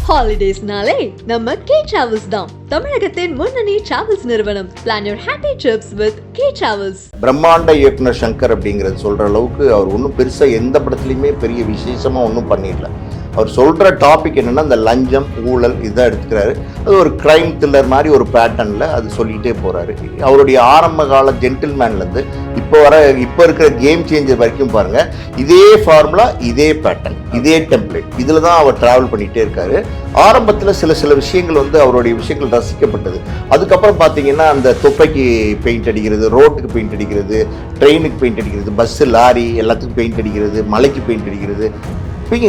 ஹாலிடேஸ்னாலே நம்ம K travels தான். தமிழகத்தின் முன்னணி டிராவல்ஸ் நிறுவனம். Plan your happy trips with K Travels. பிரம்மாண்ட இயக்குனர் சங்கர் அப்படிங்கிறது சொல்ற அளவுக்கு அவர் ஒன்றும் பெருசா எந்த படத்துலையுமே பெரிய விசேஷமா ஒன்றும் பண்ணிடல. அவர் சொல்ற டாபிக் என்னன்னா இந்த லஞ்சம் ஊழல் இதான் எடுத்துக்கிறாரு. அது ஒரு கிரைம் த்ரில்லர் மாதிரி ஒரு பேட்டர்ன்ல அது சொல்லிட்டே போறாரு. அவருடைய ஆரம்ப கால ஜென்டில்மேன்லேருந்து இப்போ இருக்கிற கேம் சேஞ்சர் வரைக்கும் பாருங்க, இதே ஃபார்முலா, இதே பேட்டர்ன், இதே டெம்ப்ளேட், இதில் தான் அவர் டிராவல் பண்ணிகிட்டே இருக்காரு. ஆரம்பத்தில் சில விஷயங்கள் அவருடைய விஷயங்கள் ரசிக்கப்பட்டது. அதுக்கப்புறம் பார்த்தீங்கன்னா அந்த தொப்பைக்கு பெயிண்ட் அடிக்கிறது, ரோட்டுக்கு பெயிண்ட் அடிக்கிறது, ட்ரெயினுக்கு பெயிண்ட் அடிக்கிறது, பஸ்ஸு லாரி எல்லாத்துக்கும் பெயிண்ட் அடிக்கிறது, மலைக்கு பெயிண்ட் அடிக்கிறது,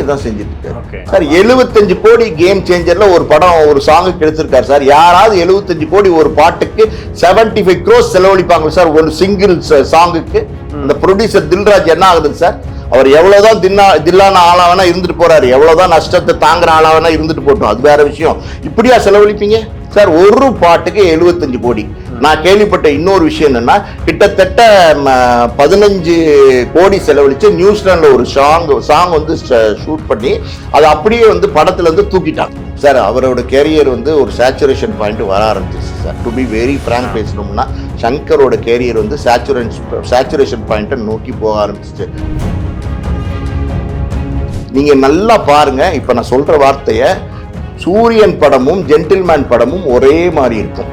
தான் செஞ்சுட்டு இருக்காரு சார். 75 கோடி கேம் சேஞ்சர்ல ஒரு படம் ஒரு சாங்குக்கு எடுத்திருக்காரு சார். யாராவது 75 கோடி ஒரு பாட்டுக்கு 75 crores செலவழிப்பாங்க சார் ஒரு சிங்கிள் சாங்குக்கு? அந்த ப்ரொடியூசர் தில்ராஜ் என்ன ஆகுது சார்? அவர் எவ்வளவுதான் தில்லான ஆளாவனா இருந்துட்டு போறாரு, எவ்வளவுதான் நஷ்டத்தை தாங்குற ஆளாவனா இருந்துட்டு போட்டோம், அது வேற விஷயம். இப்படியா செலவழிப்பீங்க சார்? ஒரு பாட்டுக்கு 75 கோடி. நான் கேள்விப்பட்ட இன்னொரு விஷயம் என்னன்னா, கிட்டத்தட்ட 15 கோடி செலவழிச்சு நியூசிலாந்துல ஒரு சாங் ஷூட் பண்ணி அதை அப்படியே படத்துல தூக்கிட்டாங்க சார். அவரோட கேரியர் ஒரு சேச்சுரேஷன் பாயிண்ட் வர ஆரம்பிச்சிருச்சு sir. To be very frank பேசணும்னா, சங்கரோட கேரியர் சேச்சுரேஷன் பாயிண்ட்டை நோக்கி போக ஆரம்பிச்சிச்சு. நீங்க நல்லா பாருங்க, இப்ப நான் சொல்ற வார்த்தைய, சூரியன் படமும் ஜென்டில்மேன் படமும் ஒரே மாதிரி இருக்கும்.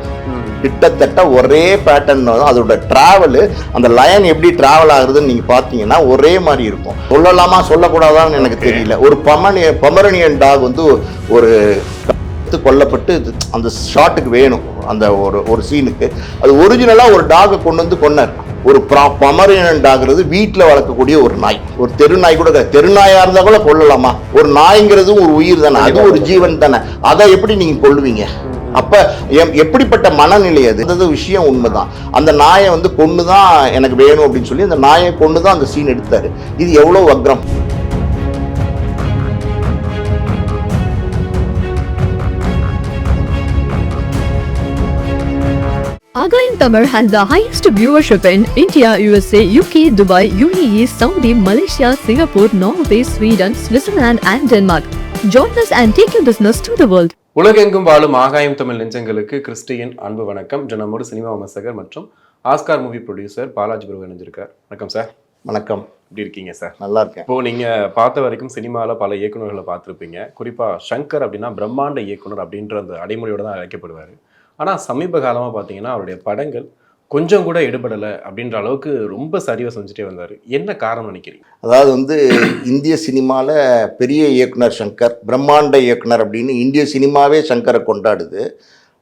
கிட்டத்தட்ட ஒரே பேட்டர்ன் தான் அதோட டிராவல். அந்த லயன் எப்படி டிராவல் ஆகுதுன்னு நீங்க பாத்தீங்கன்னா ஒரே மாதிரி இருக்கும். சொல்லலாமா சொல்லக்கூடாதான்னு எனக்கு தெரியல. ஒரு பொமரனியன் டாக் ஒரு கொல்லப்பட்டு அந்த ஷாட்டுக்கு வேணும், அந்த ஒரு சீனுக்கு. அது ஒரிஜினலா ஒரு டாகை கொண்டு கொன்னார். ஒரு பொமரனியன் டாக்கிறது வீட்டில் வளர்க்கக்கூடிய ஒரு நாய். ஒரு தெரு நாய் கூட, தெரு நாயா இருந்தா கூட கொல்லலாமா? ஒரு நாய்ங்கிறது ஒரு உயிர் தானே, அது ஒரு ஜீவன் தானே, அதை எப்படி நீங்க கொல்லுவீங்க? அப்ப எப்படிப்பட்ட மனநிலை அது? அந்த விஷயம் உண்மைதான். அந்த நாயை கொன்னுதான் எனக்கு வேணும் அப்படின்னு சொல்லி அந்த நாயை கொன்னுதான் அந்த சீன் எடுத்தாரு. இது எவ்வளவு வக்ரம்! Again, Tamil has the highest viewership in India, USA, UK, Dubai, UAE, Saudi, Malaysia, Singapore, Norway, Sweden, Switzerland and Denmark. Join us and take your business to the world. உலகெங்கும் வாழும் ஆகாயம் தமிழ் நெஞ்சங்களுக்கு கிறிஸ்டியன் அன்பு வணக்கம். நம்மோடு சினிமா விமர்சகர் மற்றும் Oscar movie producer Balaji பிரபு இணைஞ்சிருக்கார். வணக்கம் சார். வணக்கம். எப்படி இருக்கீங்க சார்? நல்லா இருக்கேன். இப்போ நீங்க பார்த்த வரைக்கும் சினிமாவில் பல இயக்குநர்களை பார்த்துருப்பீங்க. குறிப்பா சங்கர் அப்படின்னா பிரம்மாண்ட இயக்குனர் அப்படின்ற அந்த அடைமொழியோட தான் அழைக்கப்படுவார். ஆனால் சமீப காலமாக பார்த்தீங்கன்னா அவருடைய படங்கள் கொஞ்சம் கூட எடுபடலை அப்படின்ற அளவுக்கு ரொம்ப சரியாக செஞ்சுட்டே வந்தார். என்ன காரணம் நினைக்கிறீங்க? அதாவது இந்திய சினிமாவில் பெரிய இயக்குனர் சங்கர், பிரம்மாண்ட இயக்குனர் அப்படின்னு இந்திய சினிமாவே சங்கரை கொண்டாடுது.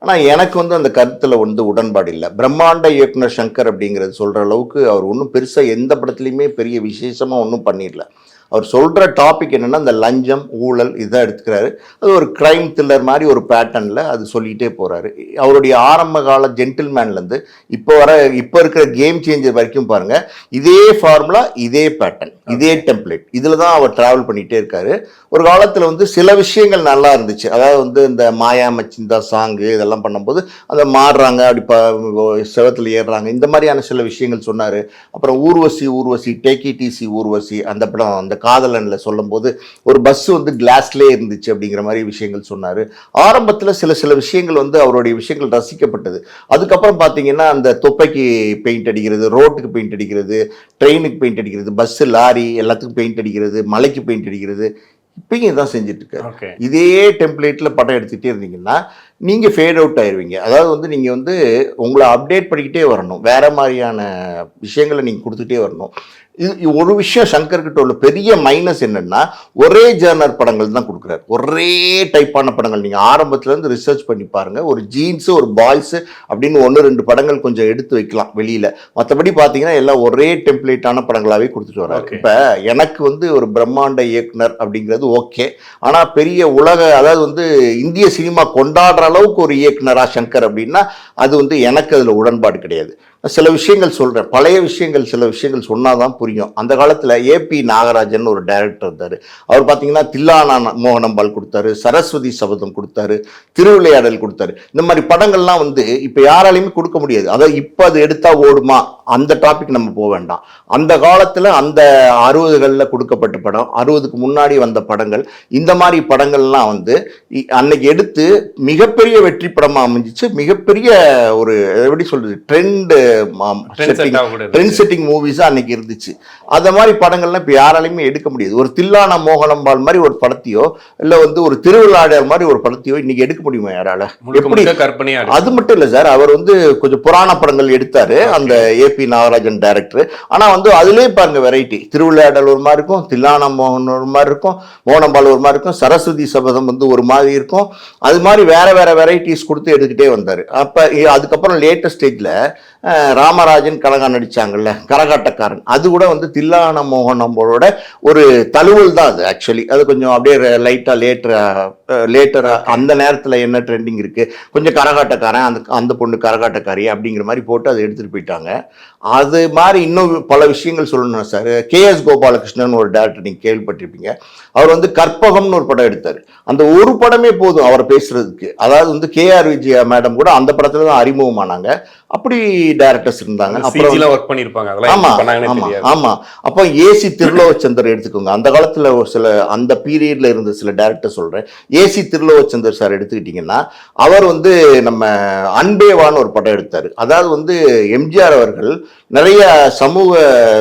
ஆனால் எனக்கு அந்த கருத்தில் உடன்பாடு இல்லை. பிரம்மாண்ட இயக்குனர் சங்கர் அப்படிங்கிறது சொல்கிற அளவுக்கு அவர் ஒன்றும் பெருசாக எந்த படத்துலையுமே பெரிய விசேஷமாக ஒன்றும் பண்ணிடல. அவர் சொல்கிற டாபிக் என்னென்னா இந்த லஞ்சம் ஊழல் இதான் எடுத்துக்கிறாரு. அது ஒரு கிரைம் த்ரில்லர் மாதிரி ஒரு பேட்டர்னில் அது சொல்லிகிட்டே போகிறாரு. அவருடைய ஆரம்ப கால ஜென்டில்மேன்லேருந்து இப்போ இருக்கிற கேம் சேஞ்சர் வரைக்கும் பாருங்கள், இதே ஃபார்முலா, இதே பேட்டர்ன், இதே டெம்ப்ளேட், இதில் தான் அவர் ட்ராவல் பண்ணிகிட்டே இருக்காரு. ஒரு காலத்தில் சில விஷயங்கள் நல்லா இருந்துச்சு. அதாவது இந்த மாயா மச்சிந்தா சாங்கு இதெல்லாம் பண்ணும்போது அதை மாறுறாங்க, அப்படி செவத்தில் ஏறுறாங்க, இந்த மாதிரியான சில விஷயங்கள் சொன்னார். அப்புறம் Urvashi take it easy Urvashi, அந்த படம் அந்த காதலன்ல சொல்லும் போது ஒரு பஸ் கிளாஸ்லேயே இருந்துச்சு அப்படிங்கிற மாதிரி விஷயங்கள் சொன்னார். ஆரம்பத்தில் சில விஷயங்கள் அவருடைய விஷயங்கள் ரசிக்கப்பட்டது. அதுக்கப்புறம் பார்த்தீங்கன்னா அந்த தொப்பைக்கு பெயிண்ட் அடிக்கிறது, ரோட்டுக்கு பெயிண்ட் அடிக்கிறது, ட்ரெயினுக்கு பெயிண்ட் அடிக்கிறது, பஸ்ஸு லாரி எல்லாத்துக்கும் பெயிண்ட் அடிக்கிறது, மலைக்கு பெயிண்ட் அடிக்கிறது, இப்பயும் தான் செஞ்சுட்டு இருக்காரு. இதே டெம்ப்ளேட்ல படம் எடுத்துக்கிட்டே இருந்தீங்கன்னா நீங்க ஃபேட் அவுட் ஆயிருவீங்க. அதாவது நீங்க உங்களை அப்டேட் பண்ணிக்கிட்டே வரணும், வேற மாதிரியான விஷயங்களை நீங்க கொடுத்துட்டே வரணும். இது ஒரு விஷயம் சங்கர்கிட்ட உள்ள பெரிய மைனஸ் என்னன்னா, ஒரே ஜேர்னர் படங்கள் தான் கொடுக்குறாரு, ஒரே டைப்பான படங்கள். நீங்க ஆரம்பத்துல இருந்து ரிசர்ச் பண்ணி பாருங்க. ஒரு ஜீன்ஸ் ஒரு பாய்ஸ் அப்படின்னு 1-2 படங்கள் கொஞ்சம் எடுத்து வைக்கலாம் வெளியில, மற்றபடி பாத்தீங்கன்னா எல்லாம் ஒரே டெம்ப்ளேட்டான படங்களாவே கொடுத்துட்டு வர்றாரு. இப்ப எனக்கு ஒரு பிரம்மாண்ட இயக்குனர் அப்படிங்கிறது ஓகே. ஆனா பெரிய அதாவது இந்திய சினிமா கொண்டாடுற அளவுக்கு ஒரு இயக்குனரா சங்கர் அப்படின்னா அது எனக்கு அதுல உடன்பாடு கிடையாது. சில விஷயங்கள் சொல்கிறேன், பழைய விஷயங்கள் சில விஷயங்கள் சொன்னால் தான் புரியும். அந்த காலத்தில் ஏபி நாகராஜன் ஒரு டைரக்டர் இருந்தார். அவர் பார்த்தீங்கன்னா தில்லானா மோகனம்பால் கொடுத்தாரு, சரஸ்வதி சபதம் கொடுத்தாரு, திருவிளையாடல் கொடுத்தாரு. இந்த மாதிரி படங்கள்லாம் வந்து இப்போ யாராலையுமே கொடுக்க முடியாது. அதாவது இப்போ அது எடுத்தால் ஓடுமா, அந்த டாபிக் நம்ம போக வேண்டாம். அந்த காலத்தில் அந்த 60களில் கொடுக்கப்பட்ட படம், 60க்கு முன்னாடி வந்த படங்கள், இந்த மாதிரி படங்கள்லாம் வந்து அன்னைக்கு எடுத்து மிகப்பெரிய வெற்றி படமாக அமைஞ்சிச்சு. மிகப்பெரிய ஒரு எப்படி சொல்றது ட்ரெண்ட் செட்டிங் மூவிஸாக அன்னைக்கு இருந்துச்சு. அந்த மாதிரி படங்கள்லாம் இப்போ யாராலையுமே எடுக்க முடியாது. ஒரு தில்லானா மோகனம்பால் மாதிரி ஒரு படத்தையோ இல்லை வந்து ஒரு திருவிழாடல் மாதிரி ஒரு படத்தையோ இன்னைக்கு எடுக்க முடியுமா யாரால? எப்படி? அது மட்டும் இல்லை சார், அவர் வந்து கொஞ்சம் புராண படங்கள் எடுத்தாரு அந்த ஏபி நாகராஜன் டைரக்டர். ஆனா வந்து அதுலயே பாருங்க வெரைட்டி, திருவிளையாடல் ஒரு மாதிரி இருக்கும், தில்லானா மோகன் ஒரு மாதிரி இருக்கும், மோகனம்பால் ஒரு மாதிரி இருக்கும், சரஸ்வதி சபதம் வந்து ஒரு மாதிரி இருக்கும். அது மாதிரி வேற வேற வெரைட்டிஸ் கொடுத்து எடுத்துக்கிட்டே வந்தாரு. அப்ப அதுக்கப்புறம் லேட்டஸ்ட் ஸ்டேஜ்ல ராமராஜன் கனகா நடிச்சாங்கல்ல கரகாட்டக்காரன், அது கூட வந்து தில்லானா மோகனம்பாலோட ஒரு தழுவல் தான் அது. ஆக்சுவலி அது கொஞ்சம் அப்படியே லைட்டா லேட்டரா அந்த நேரத்துல என்ன ட்ரெண்டிங் இருக்கு, கொஞ்சம் கரகாட்டக்காரன், அந்த பொண்ணு கரகாட்டக்காரி அப்படிங்கிற மாதிரி போட்டு அதை எடுத்துட்டு போயிட்டாங்க. அது மாதிரி இன்னும் பல விஷயங்கள் சொல்லணும் சார். KS கோபாலகிருஷ்ணன் ஒரு டேரக்டர், நீங்க கேள்விப்பட்டிருப்பீங்க. அவர் வந்து கற்பகம்னு ஒரு படம் எடுத்தார். அந்த ஒரு படமே போதும் அவர் பேசுறதுக்கு. அதாவது வந்து KR விஜயா மேடம் கூட அந்த படத்துல தான் அறிமுகமானாங்க. அப்படி டைரக்டர்ஸ் இருந்தாங்க. ஆமா. அப்போ AC திருலோகச்சந்தர் எடுத்துக்கோங்க. அந்த காலத்துல ஒரு சில அந்த பீரியட்ல இருந்த சில டைரக்டர் சொல்றேன். AC திருலோகச்சந்தர் சார் எடுத்துக்கிட்டீங்கன்னா அவர் வந்து நம்ம அன்பேவான்னு ஒரு படம் எடுத்தாரு. அதாவது வந்து எம்ஜிஆர் அவர்கள் நிறைய சமூக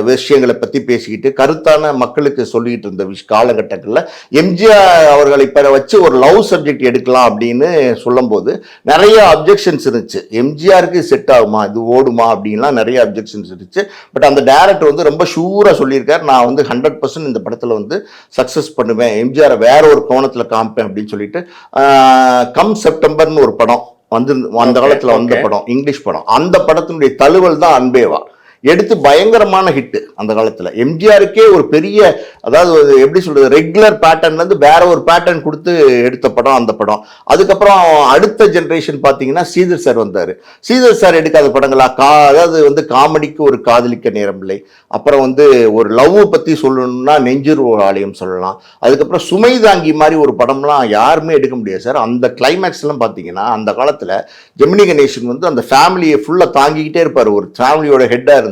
விஷயங்களை பத்தி பேசிக்கிட்டு கருத்தான மக்களுக்கு சொல்லிட்டு இருந்த காலகட்டங்களில் எம்ஜிஆர் அவர்களை பெற வச்சு ஒரு லவ் சப்ஜெக்ட் எடுக்கலாம் அப்படின்னு சொல்லும் போது நிறைய அப்ஜெக்ஷன்ஸ் இருந்துச்சு. எம்ஜிஆருக்கு செட் ஆகுமா, இது ஓடுமா அப்படின்லாம் நிறைய அப்ஜெக்ஷன்ஸ் இருந்துச்சு. பட் அந்த டைரக்டர் வந்து ரொம்ப ஷூரா சொல்லியிருக்காரு, நான் வந்து 100% இந்த படத்துல வந்து சக்சஸ் பண்ணுவேன், எம்ஜிஆரை வேற ஒரு கோணத்துல காமிப்பேன் அப்படின்னு சொல்லிட்டு கம் செப்டம்பர்னு ஒரு படம் வந்து அந்த காலத்துல வந்த படம், இங்கிலீஷ் படம். அந்த படத்தினுடைய தழுவல் தான் அன்பேவா. எடுத்து பயங்கரமான ஹிட் அந்த காலத்துல. எம்ஜிஆருக்கே ஒரு பெரிய, அதாவது எப்படி சொல்றது, ரெகுலர் பேட்டர்ன்ல இருந்து வேற ஒரு பேட்டர்ன் கொடுத்து எடுத்த படம் அந்த படம். அதுக்கப்புறம் அடுத்த ஜெனரேஷன் பாத்தீங்கன்னா ஸ்ரீதர் சார் வந்தாரு. ஸ்ரீதர் சார் எடுக்காத படங்களா, அதாவது வந்து காமெடிக்கு ஒரு காதலிக்க நேரம் இல்லை, அப்புறம் வந்து ஒரு லவ் பத்தி சொல்லணும்னா நெஞ்சிரு ஆலயம் சொல்லலாம். அதுக்கப்புறம் சுமை தாங்கி மாதிரி ஒரு படம்லாம் யாருமே எடுக்க முடியாது சார். அந்த கிளைமேக்ஸ் எல்லாம் பாத்தீங்கன்னா அந்த காலத்துல ஜெமினி கணேசன் வந்து அந்த ஃபேமிலியை ஃபுல்லா தாங்கிக்கிட்டே இருப்பாரு. ஒரு ஃபேமிலியோட ஹெட்டா இருந்து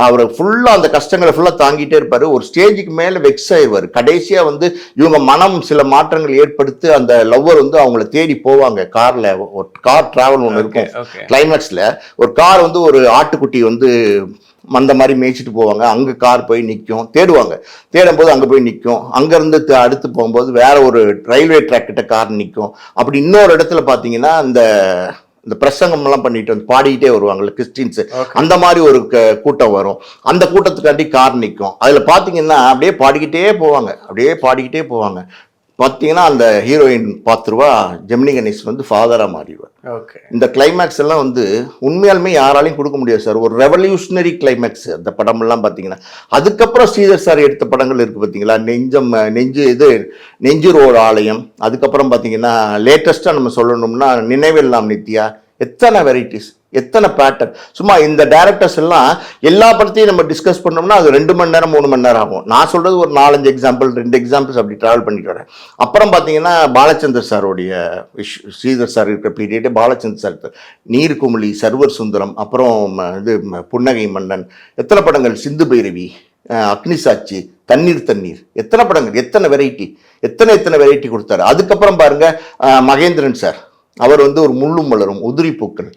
அவர் ஃபுல்லா அந்த கஷ்டங்களை ஃபுல்லா தாங்கிட்டே இருப்பாரு. ஒரு ஸ்டேஜுக்கு மேல வெக்ஸ் ஆயிடுவார். கடைசியா வந்து இவங்க மனம் சில மாற்றங்கள் ஏற்படுத்தி அந்த லவ்வர் வந்து அவங்கள தேடி போவாங்க. கார்ல ஒரு கார் டிராவல் ஒன்று இருக்கும். கிளைமேக்ஸ்ல ஒரு கார் வந்து ஒரு ஆட்டுக்குட்டி வந்து அந்த மாதிரி மேய்ச்சிட்டு போவாங்க. அங்கே கார் போய் நிற்கும், தேடுவாங்க. தேடும்போது அங்கே போய் நிற்கும். அங்கேருந்து அடுத்து போகும்போது வேற ஒரு ரயில்வே ட்ராக் கிட்ட கார் நிற்கும். அப்படி இன்னொரு இடத்துல பார்த்தீங்கன்னா இந்த பிரசங்கம்லாம் பண்ணிட்டு வந்து பாடிக்கிட்டே வருவாங்கல்ல கிறிஸ்டின்ஸு, அந்த மாதிரி ஒரு கூட்டம் வரும். அந்த கூட்டத்துக்காண்டி கார் நிற்கும். அதில் பார்த்தீங்கன்னா அப்படியே பாடிக்கிட்டே போவாங்க. பார்த்தீங்கன்னா அந்த ஹீரோயின் பார்த்துருவா, ஜெமினி கணேசன் வந்து ஃபாதராக மாறிடுவார். இந்த கிளைமேக்ஸ் எல்லாம் வந்து உண்மையாலுமே யாராலையும் கொடுக்க முடியாது சார். ஒரு ரெவல்யூஷனரி கிளைமேக்ஸ் அந்த படமெல்லாம் பார்த்தீங்கன்னா. அதுக்கப்புறம் ஸ்ரீதர் சார் எடுத்த படங்கள் இருக்குது பார்த்தீங்களா, நெஞ்சு ரோடு ஆலயம். அதுக்கப்புறம் பார்த்தீங்கன்னா லேட்டஸ்ட்டாக நம்ம சொல்லணும்னா நினைவெல்லாம் நித்யா. எத்தனை வெரைட்டிஸ், எத்தனை பேட்டர்ன். சும்மா இந்த டைரக்டர்ஸ் எல்லாம் எல்லா படத்தையும் நம்ம டிஸ்கஸ் பண்ணோம்னா அது 2 மணி நேரம் 3 மணி நேரம் ஆகும். நான் சொல்றது ஒரு 4-5 எக்ஸாம்பிள், 2 எக்ஸாம்பிள்ஸ் அப்படி டிராவல் பண்ணிட்டு வரேன். அப்புறம் பார்த்தீங்கன்னா பாலச்சந்தர் சாரோடைய ஸ்ரீதர் சார் இருக்கிற பீரியடு, பாலச்சந்தர் சார் நீர்க்குமிழி, சர்வர் சுந்தரம், அப்புறம் இது புன்னகை மன்னன், எத்தனை படங்கள், சிந்து பைரவி, அக்னி சாட்சி, தண்ணீர், எத்தனை படங்கள், எத்தனை வெரைட்டி கொடுத்தாரு. அதுக்கப்புறம் பாருங்க மகேந்திரன் சார், அவர் வந்து ஒரு முள்ளும் மலரும், உதிரி பூக்கள்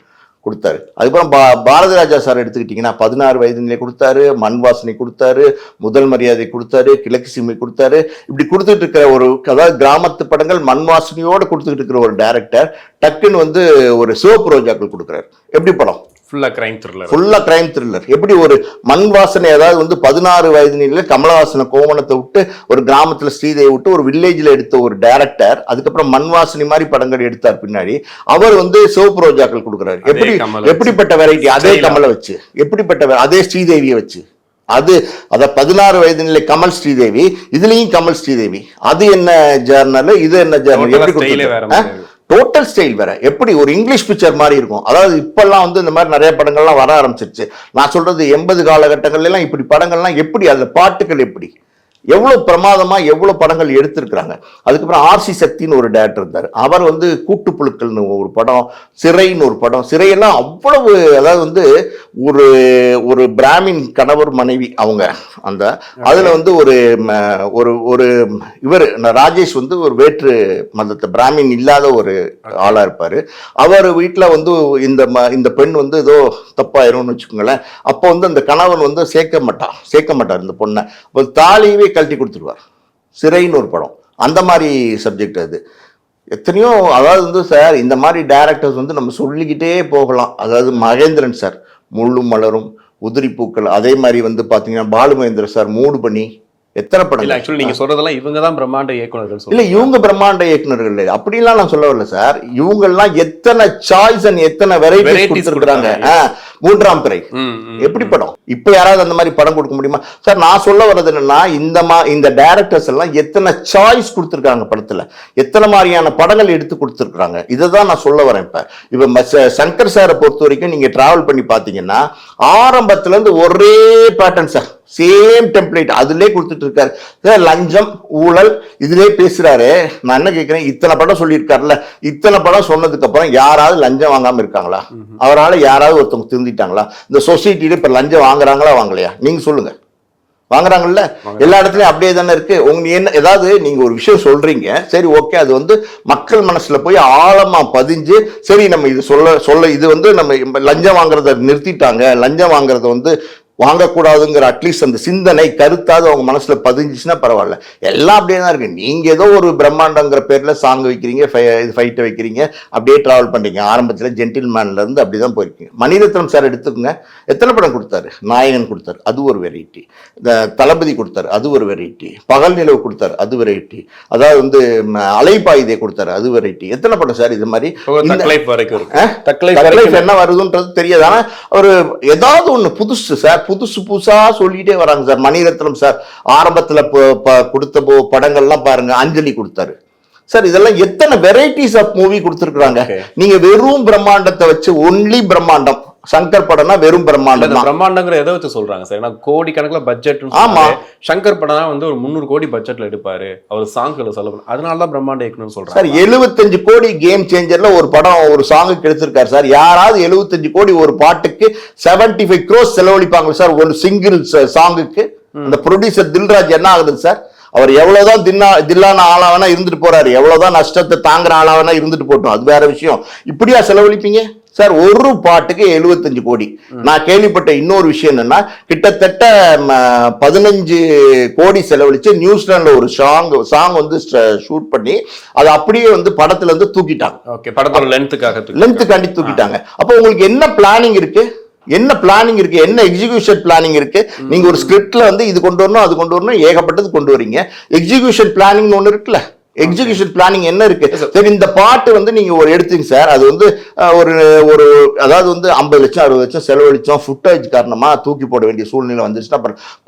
கொடுத்தாரு. அதுக்கப்புறம் பாரதி ராஜா சார் எடுத்துக்கிட்டிங்கன்னா 16 வயதிலே கொடுத்தாரு, மண் வாசனை கொடுத்தாரு, முதல் மரியாதை கொடுத்தாரு, கிழக்கு சீமை கொடுத்தாரு. இப்படி கொடுத்துட்டு இருக்கிற ஒரு, அதாவது கிராமத்து படங்கள் மண் வாசனையோடு கொடுத்துக்கிட்டு இருக்கிற ஒரு டைரக்டர் டக்குன்னு வந்து ஒரு சிவப்பு ரோஜாக்கள் கொடுக்குறாரு. எப்படி படம்? ஃபுல்லா கிரைம் த்ரில்லர். எப்படி ஒரு மண் வாசனை, அதாவது வந்து 16 வயதினில கமலஹாசன கோவணத்தை விட்டு ஒரு கிராமத்துல ஸ்ரீதேவி விட்டு ஒரு வில்லேஜ்ல எடுத்த ஒரு டைரக்டர் அதுக்கப்புறம் மண் வாசனை மாதிரி படங்கள் எடுத்தார். பின்னாடி அவர் வந்து சிவப்பு ரோஜாக்கள் கொடுக்குறாரு. எப்படிப்பட்ட வெரைட்டி, அதே கமலை வச்சு, அதே ஸ்ரீதேவியை வச்சு, அது 16 வயதினிலே கமல் ஸ்ரீதேவி, இதுலயும் கமல் ஸ்ரீதேவி. அது என்ன ஜேர்னல், இது என்ன ஜேர்னல், எப்படி டோட்டல் ஸ்டைல் வேற. எப்படி ஒரு இங்கிலீஷ் பிக்சர் மாதிரி இருக்கும். அதாவது இப்பெல்லாம் வந்து இந்த மாதிரி நிறைய படங்கள்லாம் வர ஆரம்பிச்சிருச்சு. நான் சொல்றது 80 காலகட்டங்கள்ல எல்லாம் இப்படி படங்கள்லாம் எப்படி, அதுல பாட்டுகள் எப்படி, எவ்வளவு பிரமாதமா எவ்வளவு படங்கள் எடுத்திருக்கிறாங்க. அதுக்கப்புறம் ஆர்சி சக்தின்னு ஒரு டைரக்டர் இருந்தார். அவர் வந்து கூட்டுப்புழுக்கள்னு ஒரு படம், சிறைன்னு ஒரு படம். சிறையெல்லாம் அவ்வளவு, அதாவது வந்து ஒரு ஒரு பிராமின் கணவர் மனைவி அவங்க, அந்த அதுல வந்து ஒரு ஒரு இவர் ராஜேஷ் வந்து ஒரு வேற்று மதத்தை, பிராமின் இல்லாத ஒரு ஆளா இருப்பாரு. அவர் வீட்டுல வந்து இந்த பெண் வந்து ஏதோ தப்பாயிரும்னு வச்சுக்கோங்களேன். அப்போ வந்து அந்த கணவன் வந்து சேர்க்க மாட்டார் இந்த பொண்ணை. தாலியவே கழட்டி கொடுத்துருவார். சிறைன்னு ஒரு படம், அந்த மாதிரி சப்ஜெக்ட் அது. எத்தனையோ, அதாவது வந்து சார் இந்த மாதிரி டைரக்டர்ஸ் வந்து நம்ம சொல்லிக்கிட்டே போகலாம். அதாவது மகேந்திரன் சார் முள்ளும் மலரும், உதிரி பூக்கள், அதே மாதிரி வந்து பாத்தீங்கன்னா பாலுமகேந்திர சார் மூடுபனி, எத்தனை படம். ஆக்சுவலி நீங்க சொல்றதெல்லாம் இவங்க தான் பிரம்மாண்ட இயக்குனர்கள். இல்ல, இவங்க பிரம்மாண்ட இயக்குனர்கள் இல்லை, அப்படிலாம் நான் சொல்ல வரல சார். இவங்க எல்லாம் எத்தனை சாய்ஸ் அண்ட் எத்தனை வெரைட்டிஸ் கொடுத்துருக்காங்க. மூன்றாம் பிறை எப்படி படம், இப்ப யாராவது அந்த மாதிரி படம் கொடுக்க முடியுமா சார்? நான் சொல்ல வர்றது என்னன்னா, இந்த டைரக்டர்ஸ் எல்லாம் எத்தனை சாய்ஸ் கொடுத்துருக்காங்க படத்துல, எத்தனை மாதிரியான படங்கள் எடுத்து கொடுத்துருக்காங்க. இதை தான் நான் சொல்ல வரேன். இப்ப சங்கர் சாரை பொறுத்த வரைக்கும் நீங்க டிராவல் பண்ணி பாத்தீங்கன்னா, ஆரம்பத்துல இருந்து ஒரே பேட்டர்ன் சார், சேம் டெம்ப்ளேட் அதுலயே கொடுத்துட்டு இருக்காரு. லஞ்சம் ஊழல் இதுலயே பேசுறாரு. நான் என்ன கேட்கிறேன், இத்தனை படம் சொல்லியிருக்காருல்ல, இத்தனை படம் சொன்னதுக்கு அப்புறம் யாராவது லஞ்சம் வாங்காம இருக்காங்களா? அவரால் யாராவது ஒருத்தவங்க திருந்திட்டாங்களா? இந்த சொசைட்டில இப்ப லஞ்சம் வாங்குறாங்களா வாங்கலையா? நீங்க சொல்லுங்க. வாங்குறாங்கல்ல, எல்லா இடத்துலயும் அப்படியே தானே இருக்கு. உங்க என்ன ஏதாவது நீங்க ஒரு விஷயம் சொல்றீங்க, சரி ஓகே, அது வந்து மக்கள் மனசுல போய் ஆழமா பதிஞ்சு, சரி நம்ம இது சொல்ல இது வந்து நம்ம லஞ்சம் வாங்குறத நிறுத்திட்டாங்க, லஞ்சம் வாங்குறத வந்து வாங்கக்கூடாதுங்கிற அட்லீஸ்ட் அந்த சிந்தனை கருத்தாவது அவங்க மனசுல பதிஞ்சிச்சுன்னா பரவாயில்ல. எல்லாம் அப்படியே தான் இருக்கு. நீங்க ஏதோ ஒரு பிரம்மாண்டங்கிற பேர்ல சாங் வைக்கிறீங்க, ஃபைட்டை வைக்கிறீங்க, அப்படியே டிராவல் பண்றீங்க. ஆரம்பத்துல ஜென்டில்மேன்ல இருந்து அப்படிதான் போயிருக்கீங்க. மணிரத்னம் சார் எடுத்துக்கோங்க, எத்தனை படம் கொடுத்தாரு? நாயகன் கொடுத்தாரு, அது ஒரு வெரைட்டி. இந்த தளபதி கொடுத்தாரு, அது ஒரு வெரைட்டி. பகல் நிலவு கொடுத்தாரு, அது வெரைட்டி. அதாவது வந்து அலைப்பாயுதே கொடுத்தாரு, அது வெரைட்டி. எத்தனை படம் சார் இது மாதிரி? என்ன வருதுன்றது தெரியாது. ஆனா ஒரு ஏதாவது ஒண்ணு புதுசு சார், புதுசா சொல்லிட்டே வராங்க சார். மணிரத்னம் சார் ஆரம்பத்துல கொடுத்த படங்கள்லாம் பாருங்க, அஞ்சலி கொடுத்தாரு சார். இதெல்லாம் எத்தனை வெரைட்டிஸ் ஆஃப் மூவி கொடுத்துருக்காங்க. நீங்க வெறும் பிரம்மாண்டத்தை வச்சு ஒன்லி பிரம்மாண்டம், சங்கர் படம்னா வெறும் பிரம்மாண்டம். பிரம்மாண்டங்கிற எதை வச்சு சொல்றாங்க சார்? ஏன்னா கோடி கணக்குல பட்ஜெட். ஆமா, சங்கர் படம்னா வந்து ஒரு 300 கோடி பட்ஜெட்ல எடுப்பாரு அவர், சாங்ல செலவு. அதனாலதான் பிரம்மாண்ட இயக்குனர் சொல்றாங்க சார். 75 கோடி கேம் சேஞ்சர்ல ஒரு படம் ஒரு சாங்குக்கு எடுத்திருக்காரு சார். யாராவது 75 கோடி ஒரு பாட்டுக்கு 75 crores செலவழிப்பாங்க சார் ஒரு சிங்கிள் சாங்குக்கு? அந்த ப்ரொடியூசர் தில்ராஜ் என்ன ஆகுது சார்? அவர் எவ்வளவுதான் தில்லான ஆளாவனா இருந்துட்டு போறாரு, எவ்வளவுதான் நஷ்டத்தை தாங்குற ஆளாவனா இருந்துட்டு போட்டோம், அது வேற விஷயம். இப்படியா செலவழிப்பீங்க சார்? ஒரு பாட்டுக்கு 75 கோடி. நான் கேள்விப்பட்ட இன்னொரு விஷயம் என்னன்னா, கிட்டத்தட்ட 15 கோடி செலவழிச்சு நியூசிலாந்துல ஒரு சாங் வந்து ஷூட் பண்ணி அதை அப்படியே வந்து படத்துல இருந்து தூக்கிட்டாங்க. படத்தோட லென்த்துக்காண்டி தூக்கிட்டாங்க. அப்போ உங்களுக்கு என்ன பிளானிங் இருக்கு? என்ன எக்ஸிகியூஷன் பிளானிங் இருக்கு? நீங்க ஒரு ஸ்கிரிப்ட்ல வந்து இது கொண்டு வரணும், அது கொண்டு வரணும், ஏகப்பட்டது கொண்டு வரீங்க. எக்ஸிகியூஷன் பிளானிங் ஒண்ணு இருக்குல்ல, எக்ஸிகியூஷன் பிளானிங் என்ன இருக்கு? சரி, இந்த பாட்டு வந்து நீங்க ஒரு எடுத்தீங்க சார், அது வந்து ஒரு அதாவது வந்து 50 லட்சம் 60 லட்சம் செலவழிச்சோம், ஃபுட்டேஜ் காரணமா தூக்கி போட வேண்டிய சூழ்நிலை வந்துச்சுன்னா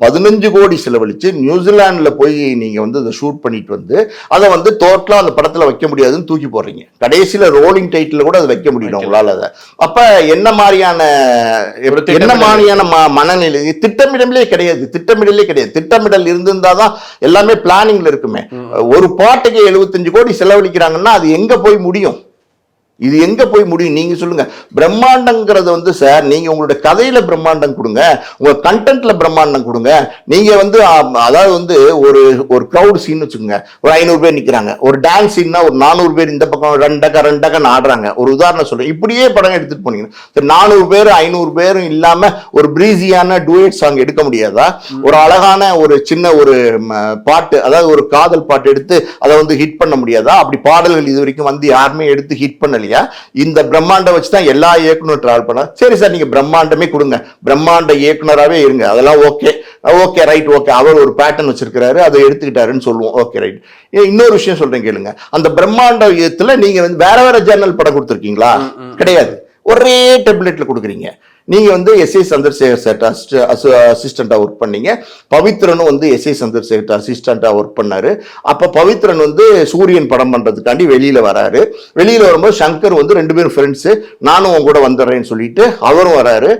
15 கோடி செலவழிச்சு நியூசிலாந்துல போய் நீங்க வந்து அதை ஷூட் பண்ணிட்டு வந்து அதை வந்து டோட்டலா அந்த படத்துல வைக்க முடியாதுன்னு தூக்கி போடுறீங்க. கடைசியில ரோலிங் டைட்டில் கூட அதை வைக்க முடியும் உங்களால. அதை அப்ப என்ன மாதிரியான மனநிலை? திட்டமிடலே கிடையாது. திட்டமிடல் இருந்திருந்தாதான் எல்லாமே பிளானிங்ல இருக்குமே. ஒரு பாட்டுக்கு 75 கோடி செலவழிக்கிறாங்கன்னா அது எங்க போய் முடியும்? இது எங்க போய் முடியும் நீங்க சொல்லுங்க. பிரம்மாண்டங்கிறது வந்து சார், நீங்க உங்களுடைய கதையில பிரம்மாண்டம் கொடுங்க, உங்க கண்டென்ட்ல பிரம்மாண்டம் கொடுங்க. நீங்க வந்து அதாவது வந்து ஒரு கிரௌட் சீன் வச்சுக்கோங்க, ஒரு 500 பேர் நிக்கிறாங்க. ஒரு டான்ஸ் சீன்னா ஒரு 400 பேர் இந்த பக்கம் ரெண்டக்க ஆடுறாங்க. ஒரு உதாரணம் சொல்றேன். இப்படியே படம் எடுத்துட்டு போனீங்க, 400 பேர் 500 பேரும் இல்லாம ஒரு பிரீசியான டூயட் சாங் எடுக்க முடியாதா? ஒரு அழகான ஒரு சின்ன ஒரு பாட்டு, அதாவது ஒரு காதல் பாட்டு எடுத்து அதை வந்து ஹிட் பண்ண முடியாதா? அப்படி பாடல்கள் இது வரைக்கும் வந்து யாருமே எடுத்து ஹிட் பண்ணல. இந்த பிரம்மாண்டம் வச்சுதான் எல்லா இயக்குனரும் டிராவல் பண்ண. சரி சார், நீங்க பிரம்மாண்டமே கொடுங்க, பிரம்மாண்ட இயக்குனராகவே இருங்க, அதெல்லாம் ஓகே ரைட், ஓகே. அவர் ஒரு பேட்டர்ன் வச்சிருக்கிறாரு, அதை எடுத்துக்கிட்டாருன்னு சொல்லுவோம், ஓகே ரைட். இன்னொரு விஷயம் சொல்றேன் கேளுங்க. அந்த பிரம்மாண்டத்துல நீங்க வந்து வேற ஜேர்னல் படம் கொடுத்துருக்கீங்களா? கிடையாது. ஒரே டெம்ப்ளேட்ல கொடுக்குறீங்க. நீங்க வந்து எஸ்ஐ சந்திரசேகர் சார் அசிஸ்டண்டா ஒர்க் பண்ணீங்க, பவித்ரனும் வந்து எஸ்ஐ சந்திரசேகர் அசிஸ்டண்டா ஒர்க் பண்ணாரு. அப்ப பவித்ரன் வந்து சூரியன் படம் பண்றதுக்காண்டி வெளியில வராரு. வெளியில வரும்போது சங்கர் வந்து 2 பேரும் ஃப்ரெண்ட்ஸ், நானும் உங்க கூட வந்துடுறேன்னு சொல்லிட்டு அவரும் வராரு.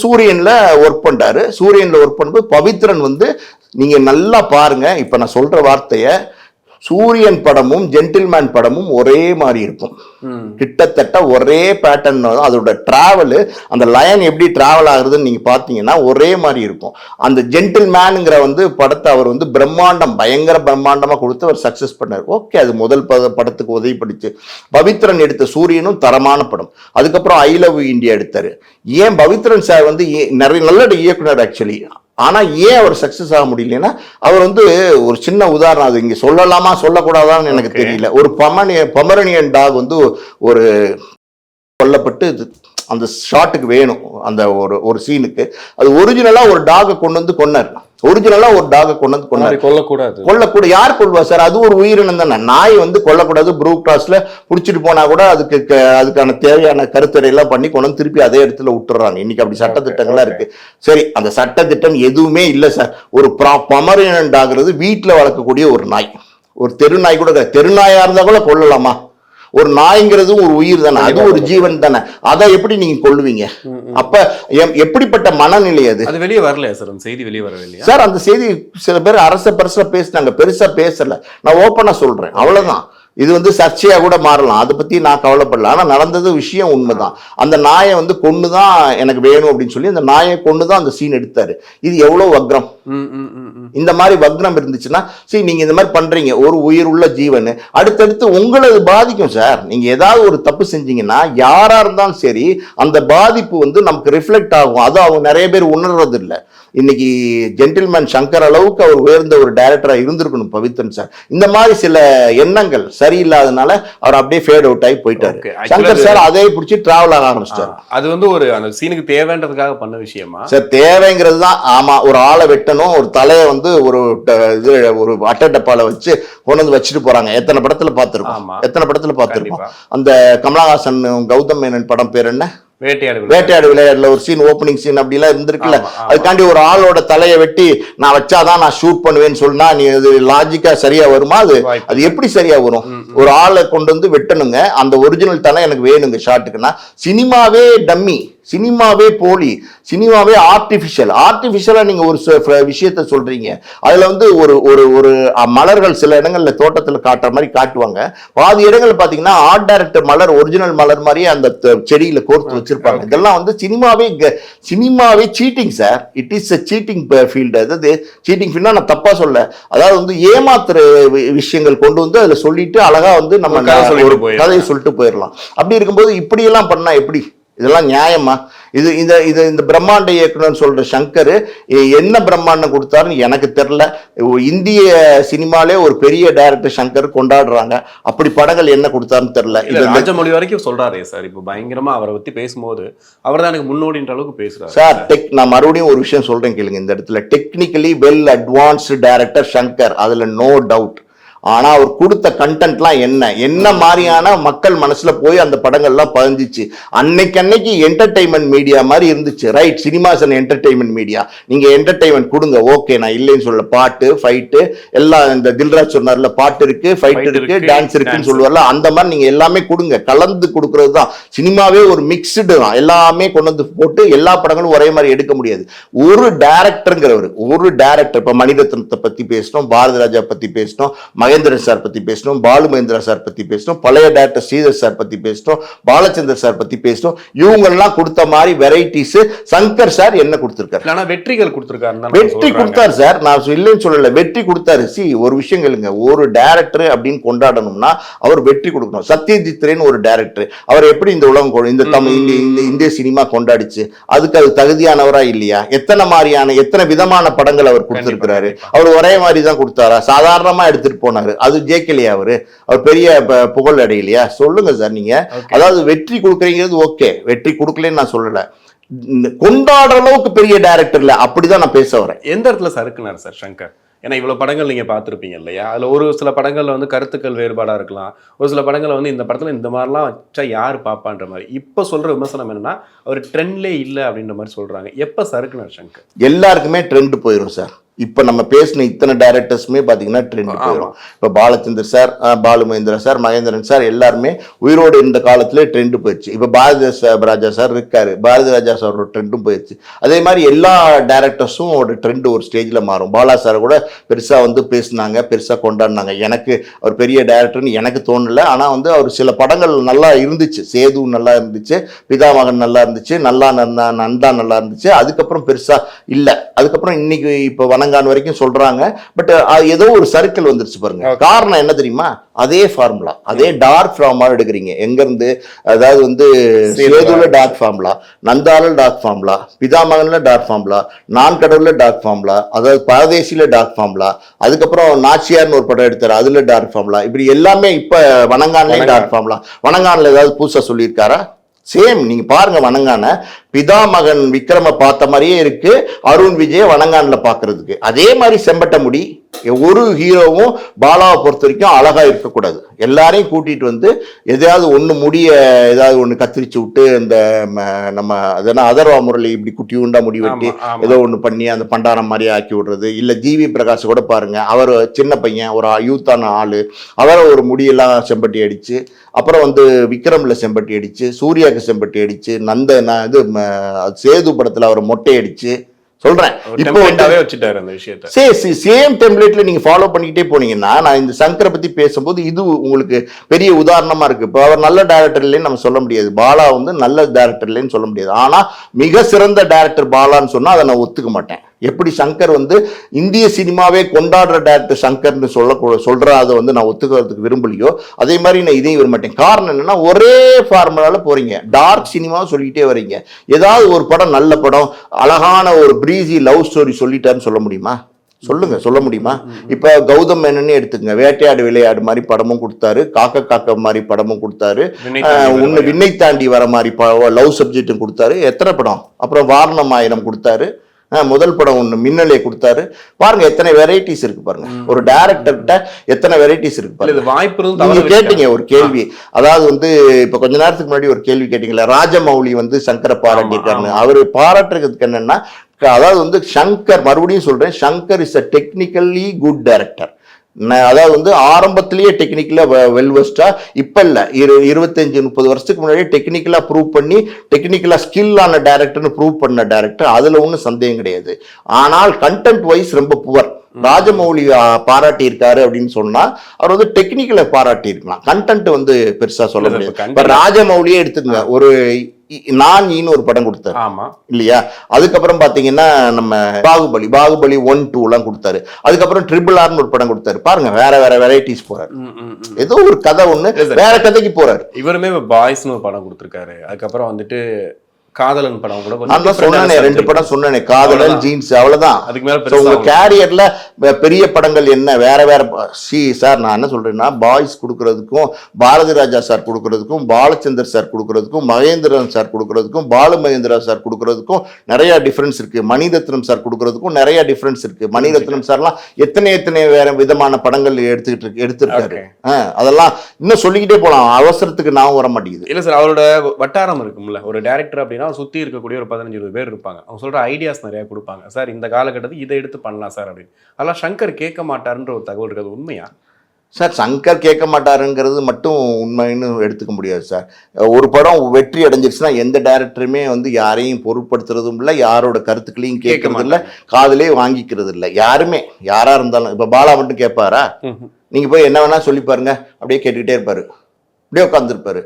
சூரியன்ல ஒர்க் பண்றாரு. சூரியன்ல ஒர்க் பண்ணும்போது பவித்ரன் வந்து, நீங்க நல்லா பாருங்க, இப்ப நான் சொல்ற வார்த்தைய, சூரியன் படமும் ஜென்டில்மேன் படமும் ஒரே மாதிரி இருக்கும். கிட்டத்தட்ட ஒரே பேட்டர்ன். அதோட டிராவல், அந்த லயன் எப்படி டிராவல் ஆகுதுன்னு நீங்க பாத்தீங்கன்னா ஒரே மாதிரி இருக்கும். அந்த ஜென்டில்மேனுங்கிற வந்து படத்தை அவர் வந்து பயங்கர பிரம்மாண்டமா கொடுத்து அவர் சக்சஸ் பண்ணார். ஓகே, அது முதல் படத்துக்கு உதவி படிச்சு. பவித்ரன் எடுத்த சூரியனும் தரமான படம். அதுக்கப்புறம் ஐ லவ் இந்தியா எடுத்தாரு. ஏன் பவித்ரன் சார் வந்து நிறைய நல்ல இயக்குனர் ஆக்சுவலி, ஆனா ஏன் அவர் சக்சஸ் ஆக முடியலன்னா, அவர் வந்து ஒரு சின்ன உதாரணம், அது இங்க சொல்லலாமா சொல்லக்கூடாதான்னு எனக்கு தெரியல. ஒரு பொமரனியன் டாக் வந்து ஒரு கொல்லப்பட்டு அந்த ஷாட்டுக்கு வேணும், அந்த ஒரு சீனுக்கு அது ஒரிஜினலா ஒரு டாகை கொண்டு வந்து கொன்னார். ஒரிஜினலா ஒரு டாகை கொண்டு வந்து கொல்லக்கூடாது. யார் கொள்வா சார்? அது ஒரு உயிரினம் தானே. நாய் வந்து கொல்லக்கூடாது. ப்ரூ கிராஸ்ல புடிச்சிட்டு போனா கூட அதுக்கான தேவையான கருத்தடை எல்லாம் பண்ணி கொண்டு வந்து திருப்பி அதே இடத்துல விட்டுறாங்க. இன்னைக்கு அப்படி சட்டத்திட்டங்கள்லாம் இருக்கு. சரி, அந்த சட்டத்திட்டம் எதுவுமே இல்லை சார். ஒரு பொமரனியன் டாக்றது வீட்டுல வளர்க்கக்கூடிய ஒரு நாய். ஒரு தெரு நாய் கூட, தெருநாயா இருந்தா கூட கொல்லலாமா? ஒரு நாய்ங்கிறது ஒரு உயிர் தானே, அது ஒரு ஜீவன் தானே. அதை எப்படி நீங்க கொள்ளுவீங்க? அப்ப எப்படிப்பட்ட மனநிலை அது? அது வெளியே வரலையா சார்? அந்த செய்தி வெளியே வரவில்லையா சார்? அந்த செய்தி சில பேர் பெருசா பேசினாங்க, பெருசா பேசல. நான் ஓப்பனா சொல்றேன், அவ்வளவுதான். இது வந்து சர்ச்சையா கூட மாறலாம், அதை பத்தி நான் கவலைப்படல. ஆனா நடந்தது விஷயம் உண்மைதான். அந்த நாயை வந்து கொன்னுதான் எனக்கு வேணும் அப்படின்னு சொல்லி அந்த நாயை கொன்னுதான் அந்த சீன் எடுத்தாரு. இது எவ்வளவு வக்ரம்! இந்த மாதிரி வக்ரம் இருந்துச்சுன்னா, சரி நீங்க இந்த மாதிரி பண்றீங்க, ஒரு உயிர் உள்ள ஜீவன், அடுத்தடுத்து உங்களை பாதிக்கும் சார். நீங்க ஏதாவது ஒரு தப்பு செஞ்சீங்கன்னா யாரா இருந்தாலும் சரி, அந்த பாதிப்பு வந்து நமக்கு ரிஃப்ளெக்ட் ஆகும். அது அவங்க நிறைய பேர் உணர்றது இல்லை. இன்னைக்கு ஜென்டில்மேன் சங்கர் அளவுக்கு அவர் உயர்ந்த ஒரு டைரக்டரா இருந்திருக்கணும் பவித்ரன் சார். இந்த மாதிரி சில எண்ணங்கள் சரியில்லாதனால அவர் அப்படியே ஃபேட் அவுட் ஆகி போயிட்டாரு. சங்கர் சார் அதே பிடிச்சி டிராவல் ஆக ஆரம்பிச்சிட்டாரு. அது வந்து ஒரு அந்த சீனுக்கு தேவைன்றதுக்காக பண்ண விஷயமா சார்? தேவைங்கிறது தான். ஆமா, ஒரு ஆளை வெட்டணும், ஒரு தலையை வந்து ஒரு அட்டை டப்பால வச்சு கொண்டு வந்து வச்சுட்டு போறாங்க. எத்தனை படத்துல பார்த்திருக்கோம். அந்த கமலஹாசன் கௌதம் மேனன் படம் பேர் என்ன, வேட்டையாடு விளையாடுல ஒரு சீன், ஓப்பனிங் சீன் அப்படி எல்லாம் இருந்திருக்குல்ல. அதுக்காண்டி ஒரு ஆளோட தலையை வெட்டி நான் வச்சாதான் நான் ஷூட் பண்ணுவேன்னு சொன்னா நீ அது லாஜிக்கா சரியா வருமா? அது எப்படி சரியா வரும்? ஒரு ஆளை கொண்டு வந்து வெட்டணுங்க, அந்த ஒரிஜினல் தலை எனக்கு வேணுங்க ஷாட்டுக்குன்னா. சினிமாவே டம்மி, சினிமாவே போலி, சினிமாவே ஆர்டிபிஷியலா நீங்க ஒரு விஷயத்த சொல்றீங்க. அதுல வந்து ஒரு மலர்கள் சில இடங்கள்ல தோட்டத்துல காட்டுற மாதிரி காட்டுவாங்க. பாதி இடங்கள்ல பாத்தீங்கன்னா ஆர்ட் டைரக்டர் மலர், ஒரிஜினல் மலர் மாதிரியே அந்த செடியில கோர்த்து வச்சிருப்பாங்க. இதெல்லாம் வந்து சினிமாவே cheating sir. It is a cheating field. அதாவது சீட்டிங் ஃபீல்ட்னா நான் தப்பா சொல்ல, அதாவது வந்து ஏமாத்துற விஷயங்கள் கொண்டு வந்து அதுல சொல்லிட்டு அழகா வந்து நம்ம கதையை சொல்லிட்டு போயிடலாம். அப்படி இருக்கும்போது இப்படி எல்லாம் பண்ணா எப்படி? இதெல்லாம் நியாயமா? இந்த பிரம்மாண்ட இயக்குனர் சொல்ற சங்கர் என்ன பிரம்மாண்டம் கொடுத்தாருன்னு எனக்கு தெரியல. இந்திய சினிமாலே ஒரு பெரிய டைரக்டர் சங்கர் கொண்டாடுறாங்க. அப்படி படங்கள் என்ன கொடுத்தாருன்னு தெரியல. ராஜமொழி வரைக்கும் சொல்றாரு சார். இப்போ பயங்கரமா அவரை பத்தி பேசும்போது அவர் தான் எனக்கு முன்னோடின்ற அளவுக்கு பேசுறாரு சார். நான் மறுபடியும் ஒரு விஷயம் சொல்றேன் கேளுங்க. இந்த இடத்துல technically well advanced director Shankar, அதுல நோ டவுட். ஆனா அவர் கொடுத்த கண்டென்ட்லாம் என்ன மாதிரியான மக்கள் மனசுல போய் அந்த படங்கள்லாம் பதிஞ்சிச்சு. அன்னைக்கு என்டர்டைன்மெண்ட் மீடியா மாதிரி இருந்துச்சு. Right, cinemas and entertainment media. நீங்க என்டர்டைன்மெண்ட் கொடுங்க, ஓகே, நான் இல்லைன்னு சொல்ல. பாட்டு, ஃபைட்டு எல்லாம், இந்த தில்ராஜ் சொன்னார்ல, பாட்டு இருக்கு, ஃபைட் இருக்கு, டான்ஸ் இருக்குன்னு சொல்லுவார்ல, அந்த மாதிரி நீங்க எல்லாமே கொடுங்க. கலந்து கொடுக்கறது தான் சினிமாவே. ஒரு மிக்ஸ்டு தான், எல்லாமே கொண்டு வந்து போட்டு எல்லா படங்களும் ஒரே மாதிரி எடுக்க முடியாது. ஒரு டைரக்டருங்கிறவர், ஒரு டைரக்டர். இப்ப மணிரத்னத்தை பத்தி பேசணும், பாரதி ராஜா பத்தி பேசணும், மகேந்திரன் சார் பத்தி பேசணும், பாலு மகேந்திரா சார் பத்தி பேசணும், பழைய டைரக்டர் ஸ்ரீதர் சார் பத்தி பேசணும், பாலச்சந்தர் சார் பத்தி பேசணும். இவங்க எல்லாம் கொடுத்த மாதிரி வெரைட்டிஸ் சங்கர் சார் என்ன கொடுத்திருக்காரு? ஆனா வெற்றிகள் கொடுத்திருக்காரு. வெற்றி கொடுத்தாரு சார், நான் இல்லைன்னு சொல்லல, வெற்றி கொடுத்தாரு. ஒரு விஷயம் கேளுங்க, ஒரு டைரக்டர் அப்படின்னு கொண்டாடணும்னா அவர் வெற்றி கொடுக்கணும். சத்யஜித் ரேன்னு ஒரு டைரக்டர், அவர் எப்படி இந்த உலகம், இந்த தமிழ், இந்த இந்திய சினிமா கொண்டாடிச்சு, அதுக்கு அது தகுதியானவரா இல்லையா? எத்தனை விதமான படங்கள் அவர் கொடுத்திருக்கிறாரு. அவர் ஒரே மாதிரி தான் கொடுத்தாரா? சாதாரணமா எடுத்துட்டு போனாரு. அது ஜெயிக்கலையா? அவர் பெரிய புகழ் அடையலையா? சொல்லுங்க சார் நீங்க. அதாவது வெற்றி கொடுக்குறீங்கிறது ஓகே, வெற்றி கொடுக்கலன்னு நான் சொல்லல. கொண்டாடுற அளவுக்கு பெரிய டைரக்டர் இல்ல, அப்படிதான் நான் பேச வரேன். எந்த இடத்துல சறுக்குனார் சார் சங்கர்? ஏன்னா இவ்வளவு படங்கள் நீங்க பார்த்துருப்பீங்க இல்லையா? அதுல ஒரு சில படங்கள்ல வந்து கருத்துக்கள் வேறுபாடா இருக்கலாம். ஒரு சில படங்கள்ல வந்து இந்த படத்துல இந்த மாதிரிலாம் வச்சா யாரு பாப்பான்ற மாதிரி. இப்ப சொல்ற விமர்சனம் என்னன்னா அவர் ட்ரெண்ட்லே இல்ல அப்படின்ற மாதிரி சொல்றாங்க. எப்ப சறுக்குனார் சங்கர்? எல்லாருக்குமே ட்ரெண்ட் போயிடும் சார். இப்போ நம்ம பேசின இத்தனை டைரக்டர்ஸுமே பார்த்தீங்கன்னா ட்ரெண்ட் போயிடும். இப்போ Balachander sir, Balu Mahendra sir, Mahendran sir எல்லாருமே உயிரோடு இருந்த காலத்திலே ட்ரெண்டு போயிடுச்சு. இப்போ பாரதி ராஜா சார் இருக்காரு, பாரதி ராஜா சாரோட ட்ரெண்டும் போயிடுச்சு. அதே மாதிரி எல்லா டைரக்டர்ஸும் ஒரு ட்ரெண்டு ஒரு ஸ்டேஜில் மாறும். பாலா சார் கூட பெருசாக வந்து பேசினாங்க, பெருசாக கொண்டாடினாங்க. எனக்கு அவர் பெரிய டைரக்டர்னு எனக்கு தோணலை. ஆனால் வந்து அவர் சில படங்கள் நல்லா இருந்துச்சு. சேது நல்லா இருந்துச்சு, பிதாமகன் நல்லா இருந்துச்சு, நந்தா நல்லா இருந்துச்சு. அதுக்கப்புறம் பெருசாக இல்லை. அதுக்கப்புறம் இன்னைக்கு இப்போ வணங்கான் வரைக்கும் சொல்றாங்க. பட் ஏதோ ஒரு சர்க்கிள் வந்துருச்சு பாருங்க. காரணம் என்ன தெரியுமா? அதே ஃபார்முலா, அதே டார்க் ஃபார்முலா எடுக்கிறீங்க. எங்க இருந்து? அதாவது வந்து சேதுல டார்க் ஃபார்முலா, நந்தால டார்க் ஃபார்முலா, பிதாமகன்ல டார்க் ஃபார்முலா, நான் கடவுள்ல டார்க் ஃபார்முலா, அதாவது பரதேசில டார்க் ஃபார்முலா, அதுக்கப்புறம் நாச்சியார்னு ஒரு படம் எடுத்தாரு, அதுல டார்க் ஃபார்முலா. இப்படி எல்லாமே இப்ப வணங்கான்லயும் டார்க் ஃபார்முலா. வணங்கான்ல ஏதாவது புதுசா சொல்லியிருக்காரா? சேம். நீங்க பாருங்க வணங்கான, பிதாமகன் விக்ரம பார்த்த மாதிரியே இருக்கு அருண் விஜய வணங்கான்ல பாக்குறதுக்கு. அதே மாதிரி செம்பட்ட முடி. ஒரு ஹீரோவும் பாலாவை பொறுத்த வரைக்கும் அழகா இருக்கக்கூடாது. எல்லாரையும் கூட்டிட்டு வந்து எதையாவது ஒண்ணு முடிய ஏதாவது ஒண்ணு கத்திரிச்சு விட்டு இந்த நம்ம அதெல்லாம் அதர்வா முரளி இப்படி குட்டி உண்டா முடி வெட்டி ஏதோ ஒண்ணு பண்ணி அந்த பண்டாரம் மாதிரி ஆக்கி விடுறது. இல்ல ஜிவி பிரகாஷ் கூட பாருங்க, அவர் சின்ன பையன், ஒரு யூத்தான ஆளு, அவரை ஒரு முடியெல்லாம் செம்பட்டி அடிச்சு, அப்புறம் வந்து விக்ரம்ல செம்பட்டி அடிச்சு, சூர்யாவுக்கு செம்பட்டி அடிச்சு, இது சேது படத்துல அவர் மொட்டை அடிச்சு சொல்றேன். இப்போ வச்சுட்டாரு அந்த விஷயத்தை. சேம் டெம்ப்ளேட்ல நீங்க ஃபாலோ பண்ணிக்கிட்டே போனீங்கன்னா, நான் இந்த சங்கரை பத்தி பேசும்போது இது உங்களுக்கு பெரிய உதாரணமா இருக்கு. இப்போ அவர் நல்ல டைரக்டர் இல்லைன்னு நம்ம சொல்ல முடியாது, பாலா வந்து நல்ல டைரக்டர் இல்லைன்னு சொல்ல முடியாது. ஆனா மிக சிறந்த டைரக்டர் பாலான்னு சொன்னா அதை நான் ஒத்துக்க மாட்டேன். எப்படி சங்கர் வந்து இந்திய சினிமாவே கொண்டாடுற டைரக்டர் சங்கர்னு சொல்ற அதை வந்து நான் ஒத்துக்கிறதுக்கு விரும்பலையோ, அதே மாதிரி நான் இதையும் விரும்ப மாட்டேன். காரணம் என்னன்னா, ஒரே ஃபார்முலால போறீங்க, டார்க் சினிமாவை சொல்லிட்டே வரீங்க. ஏதாவது ஒரு படம் நல்ல படம், அழகான ஒரு பிரீசி லவ் ஸ்டோரி சொல்லிட்டாருன்னு சொல்ல முடியுமா? சொல்லுங்க, சொல்ல முடியுமா? இப்ப கௌதம் மேனன் எடுத்துங்க, வேட்டையாடு விளையாடு மாதிரி படமும் கொடுத்தாரு, காக்க காக்க மாதிரி படமும் கொடுத்தாரு, விண்ணை தாண்டி வர மாதிரி லவ் சப்ஜெக்டும் கொடுத்தாரு. எத்தனை படம்? அப்புறம் வாரணம் ஆயிரம் கொடுத்தாரு, முதல் படம் ஒண்ணு மின்னலே கொடுத்தாரு. பாருங்க எத்தனை வெரைட்டிஸ் இருக்கு பாருங்க. ஒரு டைரக்டர்கிட்ட எத்தனை வெரைட்டிஸ் இருக்கு பாருங்க. வாய்ப்பு நீங்க கேட்டீங்க ஒரு கேள்வி, அதாவது வந்து இப்ப கொஞ்ச நேரத்துக்கு முன்னாடி ஒரு கேள்வி கேட்டீங்களா, ராஜமௌலி வந்து சங்கரை பாராட்டியிருக்காருன்னு. அவரு பாராட்டுறதுக்கு என்னன்னா, அதாவது வந்து சங்கர், மறுபடியும் சொல்றேன், Shankar is a technically good director. அதாவது வந்து ஆரம்பத்திலேயே டெக்னிக்கலா வெல்வெஸ்டா, இப்ப இல்ல 25-30 வருஷத்துக்கு முன்னாடி டெக்னிக்கலா ப்ரூவ் பண்ணி டெக்னிக்கலா ஸ்கில்லான டைரக்டர்னு ப்ரூவ் பண்ண டைரக்டர், அதுல ஒன்றும் சந்தேகம் கிடையாது. ஆனால் கண்டென்ட் வைஸ் ரொம்ப புவர். ராஜமௌலி பாராட்டி இருக்காரு அப்படின்னு சொன்னா அவர் வந்து டெக்னிக்கலை பாராட்டி இருக்கலாம், கண்டென்ட் வந்து பெருசா சொல்ல முடியாது. ராஜமௌலியே எடுத்துங்க, ஒரு நான் ஒரு படம் கொடுத்தாரு இல்லையா? அதுக்கப்புறம் பாத்தீங்கன்னா நம்ம பாகுபலி 1, 2 எல்லாம் கொடுத்தாரு. அதுக்கப்புறம் ட்ரிபிள் ஆர்னு ஒரு படம் கொடுத்தாரு. பாருங்க வேற வேற வெரைட்டிஸ் போறாரு. ஏதோ ஒரு கதை ஒண்ணு வேற கதைக்கு போறாரு. இவருமே பாய்ஸ்னு ஒரு படம் கொடுத்திருக்காரு. அதுக்கப்புறம் வந்துட்டு காதலன் படம் கூட சொன்னேனே, 2 படம் சொன்னேனே, காதலன், ஜீன்ஸ், அவ்வளவுதான். அதுக்கு மேல உங்க கேரியர்ல பெரிய படங்கள் என்ன வேற வேற? சார் நான் என்ன சொல்றேன்னா, பாய்ஸ் கொடுக்கறதுக்கும் பாரதி ராஜா சார் கொடுக்கறதுக்கும் பாலச்சந்தர் சார் கொடுக்கறதுக்கும் மகேந்திரன் சார் கொடுக்கறதுக்கும் பாலு மகேந்திரா சார் கொடுக்கறதுக்கும் நிறைய டிஃபரன்ஸ் இருக்கு. மணிரத்னம் சார் கொடுக்கறதுக்கும் நிறைய டிஃபரன்ஸ் இருக்கு. மணிரத்னம் சார்லாம் எத்தனை வேற விதமான படங்கள் எடுத்துருக்காரு. அதெல்லாம் இன்னும் சொல்லிக்கிட்டே போலாம், அவசரத்துக்கு நான் வர மாட்டேங்குது. இல்ல சார், அவரோட வட்டாரம் இருக்கும்ல, ஒரு டைரக்டர் அப்படின்னா சுத்தி இருக்கக்கூடிய ஒரு 15-20 பேர் இருப்பாங்க. அவங்க சொல்ற ஐடியாஸ் நிறைய கொடுப்பாங்க. சார் இந்த காலகட்டத்துக்கு இதை எடுத்து பண்ணலாம் சார் அப்படின்னு. அதெல்லாம் சங்கர் கேட்க மாட்டாருன்ற ஒரு தகவல் இருக்கிறது உண்மையா? சார் சங்கர் கேட்க மாட்டாருங்கிறது மட்டும் உண்மைன்னு எடுத்துக்க முடியாது சார். ஒரு படம் வெற்றி அடைஞ்சிருச்சுன்னா எந்த டைரக்டருமே வந்து யாரையும் பொருட்படுத்துறதும் இல்லை, யாரோட கருத்துக்களையும் கேட்கறது இல்லை, காதலே வாங்கிக்கிறது இல்லை. யாருமே யாரா இருந்தாலும். இப்ப பாலா மட்டும் கேட்பாரா? நீங்க போய் என்ன வேணா சொல்லி பாருங்க, அப்படியே கேட்டுக்கிட்டே இருப்பாரு, அப்படியே உட்காந்துருப்பாரு.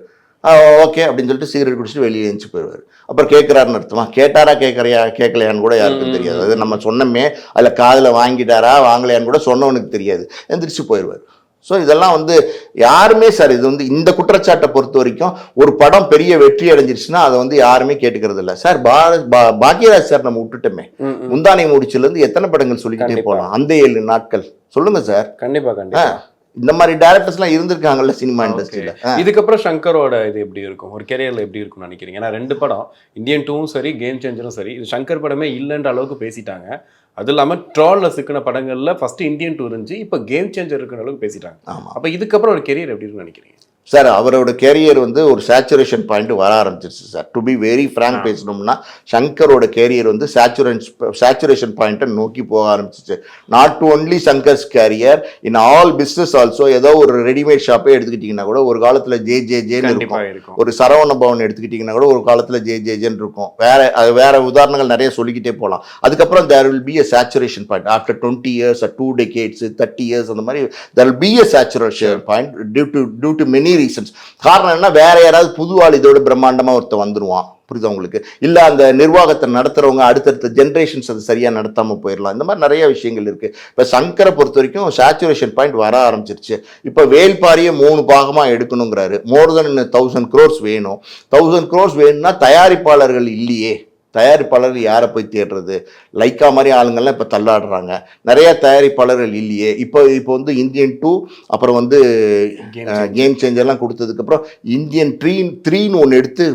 ஓகே அப்படின்னு சொல்லிட்டு சிகரெட் குடிச்சிட்டு வெளியே எழுந்து போயிடுவார். அப்புறம் கேட்குறாருன்னு அர்த்தமா? கேட்டாரா கேட்கலையான்னு கூட யாருக்கும் தெரியாது. அது நம்ம சொன்னமே அதில் காதில் வாங்கிட்டாரா வாங்கலையான்னு கூட சொன்னவனுக்கு தெரியாது, எந்திரிச்சு போயிடுவார். ஸோ இதெல்லாம் வந்து யாருமே சார், இது வந்து இந்த குற்றச்சாட்டை பொறுத்த வரைக்கும் ஒரு படம் பெரிய வெற்றி அடைஞ்சிருச்சுன்னா அதை வந்து யாருமே கேட்டுக்கிறது இல்லை சார். பாக்யராஜ் சார் நம்ம விட்டுட்டோமே, முந்தானை முடிச்சிலேருந்து எத்தனை படங்கள் சொல்லிக்கிட்டே போகலாம், அந்த 7 நாட்கள் சொல்லுங்க சார். கண்டிப்பா கண்டிப்பா இந்த மாதிரி டைரக்டர்ஸ்லாம் இருந்திருக்காங்கல்ல சினிமா இண்டஸ்ட்ரியில. இதுக்கப்புறம் சங்கரோட இது எப்படி இருக்கும், ஒரு கெரியர்ல எப்படி இருக்கும்னு நினைக்கிறீங்க? ஏன்னா 2 படம், இந்தியன் 2வும் சரி கேம் சேஞ்சரும் சரி, இது சங்கர் படமே இல்லைன்ற அளவுக்கு பேசிட்டாங்க. அது இல்லாமல் ட்ராலில் சிக்கின படங்களில் ஃபர்ஸ்ட் இந்தியன் 2 இருந்துச்சு, இப்போ கேம் சேஞ்சர் இருக்கிற அளவுக்கு பேசிட்டாங்க. ஆமாம் அப்போ இதுக்கப்புறம் ஒரு கெரியர் எப்படி இருக்குன்னு நினைக்கிறீங்க? சார், அவரோட கேரியர் வந்து ஒரு சேச்சுரேஷன் பாயிண்ட் வர ஆரம்பிச்சிருச்சு sir. To be very frank பேசணும்னா சங்கரோட கேரியர் வந்து சேச்சுரேஷன் பாயிண்ட்டை நோக்கி போக ஆரம்பிச்சிச்சு. Not only Shankar's career, in all business also. ஏதோ ஒரு ரெடிமேட் ஷாப்பே எடுத்துக்கிட்டிங்கன்னா கூட ஒரு காலத்தில் ஜேன்னு இருக்கும். ஒரு சரவண பவன் எடுத்துக்கிட்டிங்கன்னா கூட ஒரு காலத்தில் ஜேன்னு இருக்கும். வேற உதாரணங்கள் நிறைய சொல்லிக்கிட்டே போகலாம். அதுக்கப்புறம் there will be a saturation point after 20 years or 2 decades 30 years. அந்த மாதிரி there will be a saturation point due to many reasons. காரணம் என்ன, வேற யாராவது புது ஆள் இதோட பிரம்மாண்டமா ஒருத்தர் வந்துருவான். புரியுதா உங்களுக்கு? இல்ல அந்த நிர்வாகத்தை நடத்துறவங்க அடுத்தடுத்த ஜென்ரேஷன்ஸ் அது சரியா நடத்தாம போயிடலாம். இந்த மாதிரி நிறைய விஷயங்கள் இருக்கு. இப்ப சங்கரை பொறுத்த வரைக்கும் சேச்சுரேஷன் பாயிண்ட் வர ஆரம்பிச்சிருச்சு. இப்ப வேல்பாரியை 3 பாகமா எடுக்கணுங்கிறாரு. மோர் தென் 1000 crores வேணும். 1000 crores வேணும்னா தயாரிப்பாளர்கள் இல்லையே. தயாரிப்பாளர்கள் யாரை போய் தேடுறது? லைக்கா மாதிரி ஆளுங்கள்லாம் இப்போ தள்ளாடுறாங்க. நிறைய தயாரிப்பாளர்கள் இல்லையே. இப்போ வந்து இந்தியன் 2 அப்புறம் வந்து கேம் சேஞ்சர்லாம் கொடுத்ததுக்கப்புறம் இந்தியன் 3ன்னு ஒன்று எடுத்து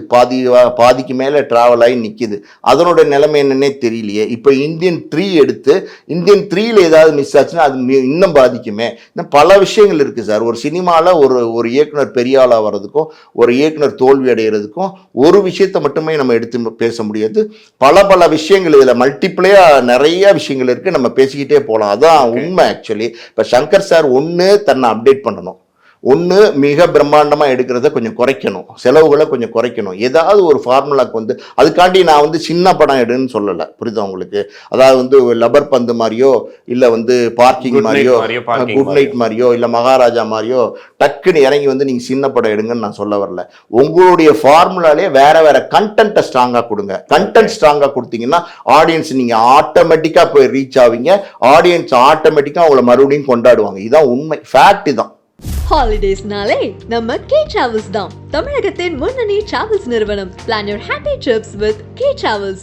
பாதிக்கு மேலே ட்ராவல் ஆகி நிற்கிது. அதனோட நிலைமை என்னன்னே தெரியலையே. இப்போ இந்தியன் 3 எடுத்து இந்தியன் 3ல் ஏதாவது மிஸ் ஆச்சுன்னா அது இன்னும் பாதிக்குமே. இன்னும் பல விஷயங்கள் இருக்குது சார். ஒரு சினிமாவில் ஒரு இயக்குனர் பெரிய ஆளாக வர்றதுக்கும் ஒரு இயக்குனர் தோல்வி அடைகிறதுக்கும் ஒரு விஷயத்தை மட்டுமே நம்ம எடுத்து பேச முடியாது. பல விஷயங்கள் இதில் மல்டிப்ளையா நிறைய விஷயங்கள் இருக்கு. நம்ம பேசிக்கிட்டே போகலாம். அதான் உண்மை. ஆக்சுவலி இப்போ சங்கர் சார் ஒன்று தன்னை அப்டேட் பண்ணணும், ஒன்று மிக பிரம்மாண்டமாக எடுக்கிறத கொஞ்சம் குறைக்கணும், செலவுகளை கொஞ்சம் குறைக்கணும். ஏதாவது ஒரு ஃபார்முலாக்கு வந்து அதுக்காண்டி நான் வந்து சின்ன படம் எடுன்னு சொல்லலை. புரியுதா உங்களுக்கு? அதாவது வந்து லப்பர் பந்து மாதிரியோ இல்லை வந்து பார்க்கிங் மாதிரியோ குட் நைட் மாதிரியோ இல்லை மகாராஜா மாதிரியோ டக்குன்னு இறங்கி வந்து நீங்கள் சின்ன படம் எடுங்கன்னு நான் சொல்ல வரல. உங்களுடைய ஃபார்முலாலே வேற கண்டென்ட்டை ஸ்ட்ராங்காக கொடுங்க. கண்டென்ட் ஸ்ட்ராங்காக கொடுத்தீங்கன்னா ஆடியன்ஸ் நீங்கள் ஆட்டோமேட்டிக்காக போய் ரீச் ஆவீங்க. ஆடியன்ஸ் ஆட்டோமேட்டிக்காக உங்களை மறுபடியும் கொண்டாடுவாங்க. இதுதான் உண்மை. ஃபேக்ட் தான். ஹாலிடேஸ்னாலே நம்ம கே டிராவல்ஸ் தான். தமிழகத்தின் முன்னணி டிராவல்ஸ் நிறுவனம். Plan your happy trips with K Travels.